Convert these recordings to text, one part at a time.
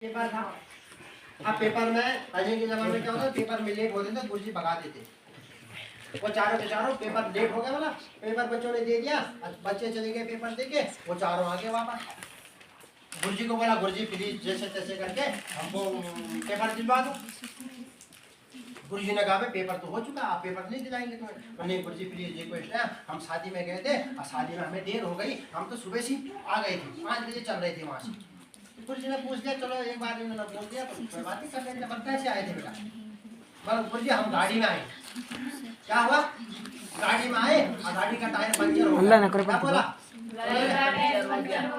Paper था। अब paper में पहले के जमाने में क्या होता, पेपर में लेट होते थे, गुरुजी भगा देते। वो चारों के चारों पेपर लेट हो गया, वाला पेपर बच्चों ने दे दिया, बच्चे चले गए पेपर देके, वो चारों आगे वापस। गुरुजी को बोला, गुरुजी प्लीज जैसे तैसे करके हमको पेपर दिलवा दो। गुरुजी ने कहा पेपर तो हो चुका, आप पेपर नहीं दिलाएंगे तुम्हें? नहीं गुरुजी प्लीज रिक्वेस्ट है, हम शादी में गए थे और शादी में हमें देर हो गई, हम तो सुबह से आ गए थे, 5 बजे चल रहे थे वहाँ से। गुरुजी ने पूछ लिया, चलो एक बार इन्होंने बोल दिया तो कोई बात नहीं कर लेंगे। बताए से आए थे बेटा? बोलो गुरुजी हम गाड़ी में आए। क्या हुआ? गाड़ी में आए और गाड़ी का टायर पंचर हो गया। क्या बोला?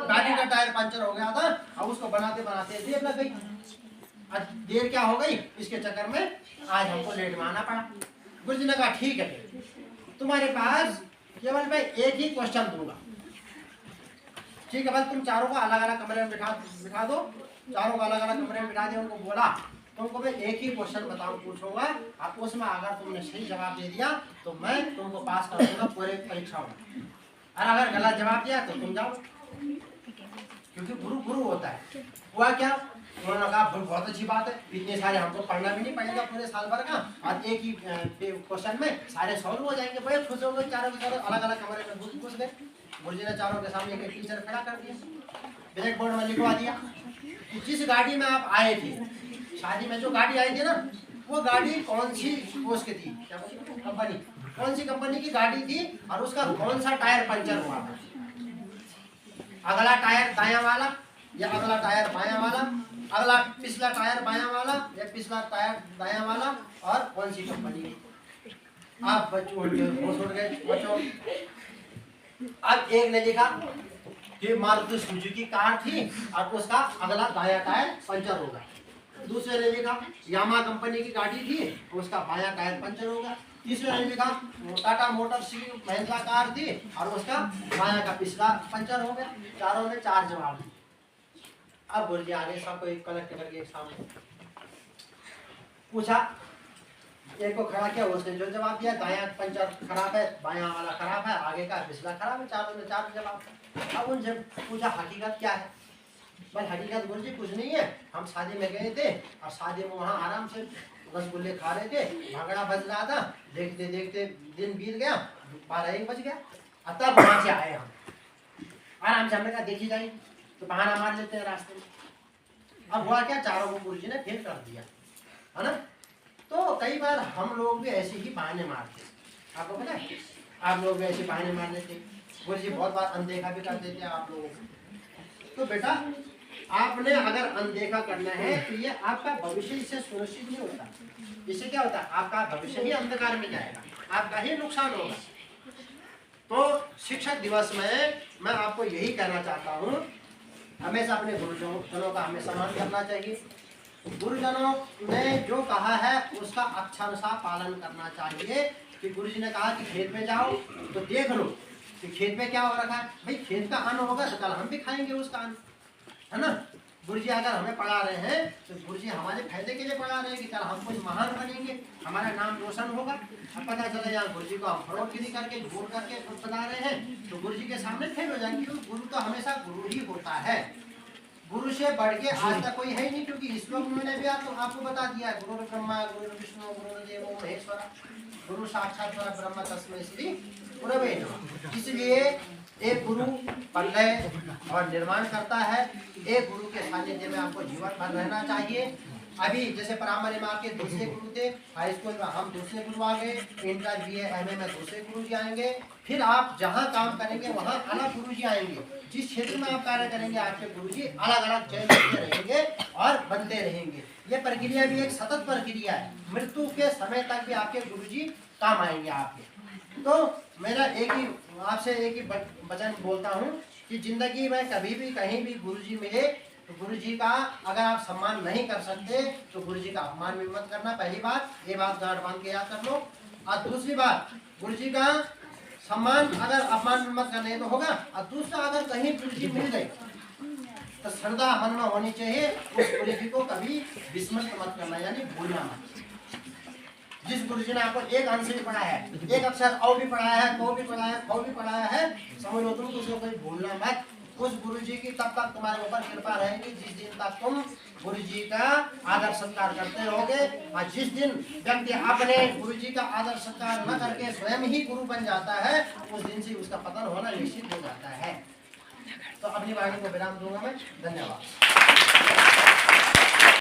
गाड़ी का टायर पंचर हो गया था और उसको बनाते बनाते देर लग गई। आज देर क्या हो गई, इसके चक्कर में आज हमको लेट में आना पड़ा। गुरुजी ने कहा ठीक है, तुम्हारे पास केवल मैं एक ही क्वेश्चन दूंगा, ठीक है? बस तुम चारों को अलग अलग कमरे में बिठा दो, चारों को अलग अलग कमरे में बिठा दिया। उनको बोला तुमको मैं एक ही क्वेश्चन पूछूंगा, आप उसमें अगर तुमने सही जवाब दे दिया तो मैं तुमको पास कर दूंगा पूरे परीक्षा में, और अगर गलत जवाब दिया तो तुम जाओ, क्योंकि गुरु गुरु होता है। हुआ क्या? उन्होंने कहा बहुत अच्छी बात है, इतने सारे हमको पढ़ना भी नहीं पड़ेगा पूरे साल भर का, और एक ही क्वेश्चन में सारे सॉल्व हो जाएंगे। बड़े खुश हो गए, चारों के चारों अलग अलग कमरे में घुस गए। गुरुजी ने चारों के सामने एक टीचर खड़ा कर दिया, ब्लैक बोर्ड में लिखवा दिया कि जिस गाड़ी में आप आए थे, शादी में जो गाड़ी आई थी ना, वो गाड़ी कौन सी उसकी थी, क्या कंपनी, कौन सी कंपनी की गाड़ी थी, और उसका कौन सा टायर पंचर हुआ था? अगला टायर दायां वाला या अगला टायर बायां वाला, अगला पिछला टायर बायां वाला या पिछला टायर दायां वाला, और कौन सी कंपनी? आप बच्चों होश उड़ गए बच्चों। अब एक ने लिखा कि मारुति सुजुकी कार थी और उसका अगला दायां टायर पंचर होगा। दूसरे ने लिखा यामा कंपनी की गाड़ी थी, उसका बायां टायर पंचर होगा। तीसरे ने लिखा टाटा मोटर्स की महिंद्रा कार थी और उसका बायां का पिछला पंचर हो गया। चारों ने 4 जवाब दिए। अब गुरुजी आगे सबको एक कलेक्ट करके एक सामने पूछा, एक को खड़ा किया, उसने जो जवाब दिया दायां पंचर खराब है, बायां वाला खराब है, आगे का पिछला खराब है। चारों ने 4 जवाब। अब उनसे पूछा हकीकत क्या है? भाई हकीकत गुरुजी कुछ नहीं है, हम शादी में गए थे और शादी में वहाँ आराम से रसगुल्ले खा रहे थे, भांगड़ा बज रहा था, देखते देखते दिन बीत गया, 12-1 बज गया, तब वहाँ से आए हम आराम से। हमने कहा देखी जाए तो बहाना मार लेते हैं रास्ते में। अब हुआ क्या, चारों को गुरुजी ने फेल कर दिया, है ना? तो कई बार हम लोग भी ऐसे ही बहाने मारते, आपको पता है? आप लोग भी ऐसे बहाने मार लेते, गुरुजी बहुत बार अनदेखा भी कर देते हैं आप लोगों को। तो बेटा आपने अगर अनदेखा करना है तो ये आपका भविष्य इससे सुनिश्चित नहीं होता। इससे क्या होता है, आपका भविष्य ही अंधकार में जाएगा, आपका ही नुकसान होगा। तो शिक्षक दिवस में मैं आपको यही कहना चाहता हूँ, हमेशा अपने गुरुजनों का हमें सम्मान करना चाहिए। गुरुजनों ने जो कहा है उसका अक्षरशः पालन करना चाहिए। कि गुरुजी ने कहा कि खेत में जाओ तो देख लो कि खेत में क्या हो रखा है। भाई खेत का अन्न होगा तो कल हम भी खाएंगे उसका अन्न, है ना? गुरुजी अगर हमें पढ़ा रहे हैं तो गुरुजी हमारे फायदे के लिए पढ़ा रहे हैं कि कल हम कुछ महान बनेंगे, हमारा नाम रोशन होगा। अब पता चला यहाँ गुरुजी को हम फरोखगिरी करके झूठ करके कुछ बता रहे हैं तो गुरुजी के सामने फेल हो जाएंगे। गुरु तो हमेशा गुरु ही होता है, गुरु से बढ़ के आज तक कोई है ही नहीं। क्योंकि इस श्लोक में मैंने भी आपको बता दिया है, गुरु ब्रह्मा गुरु विष्णु गुरु देवो महेश्वरा गुरु साक्षात परब्रह्म तस्मै श्री गुरवे नमः। इसलिए एक गुरु प्रलय और निर्माण करता है, एक गुरु के सानिध्य में आपको जीवन भर रहना चाहिए। अभी जैसे प्राइमरी में आपके दूसरे गुरु थे, हाई स्कूल में हम दूसरे गुरु आ गए, इंटर BA MA में दूसरे गुरु जी आएंगे, फिर आप जहाँ काम करेंगे वहाँ अलग गुरु जी आएंगे। जिस क्षेत्र में आप कार्य करेंगे आपके गुरु जी अलग अलग चयन करते रहेंगे और बनते रहेंगे। ये प्रक्रिया भी एक सतत प्रक्रिया है, मृत्यु के समय तक भी आपके गुरु जी काम आएंगे आपके। तो मेरा आपसे एक ही वचन बोलता हूँ कि जिंदगी में कभी भी कहीं भी गुरुजी मिले तो गुरुजी का अगर आप सम्मान नहीं कर सकते तो गुरुजी का अपमान भी मत करना। पहली बात, ये बात गांठ बांध के याद कर लो। और दूसरी बात, गुरुजी का सम्मान अगर अपमान भी मत करने तो होगा। और दूसरा, अगर कहीं गुरुजी मिल गए तो श्रद्धा मन में होनी चाहिए, उस गुरुजी को कभी विस्मृत मत करना, यानी भूलना मत। जिस गुरुजी ने आपको एक अंश भी पढ़ाया है, एक अक्षर औ भी पढ़ाया है, को भी पढ़ाया है, खौ भी पढ़ाया है, समझ लो तुम उसको कोई भूलना मत। उस गुरु जी की तब तक तुम्हारे ऊपर कृपा रहेगी जिस दिन तक तुम गुरु जी का आदर सत्कार करते रहोगे। और जिस दिन व्यक्ति अपने गुरु जी का आदर सत्कार न करके स्वयं ही गुरु बन जाता है, उस दिन से उसका पतन होना निश्चित हो जाता है। तो अपनी वाणी को विराम दूंगा मैं। धन्यवाद।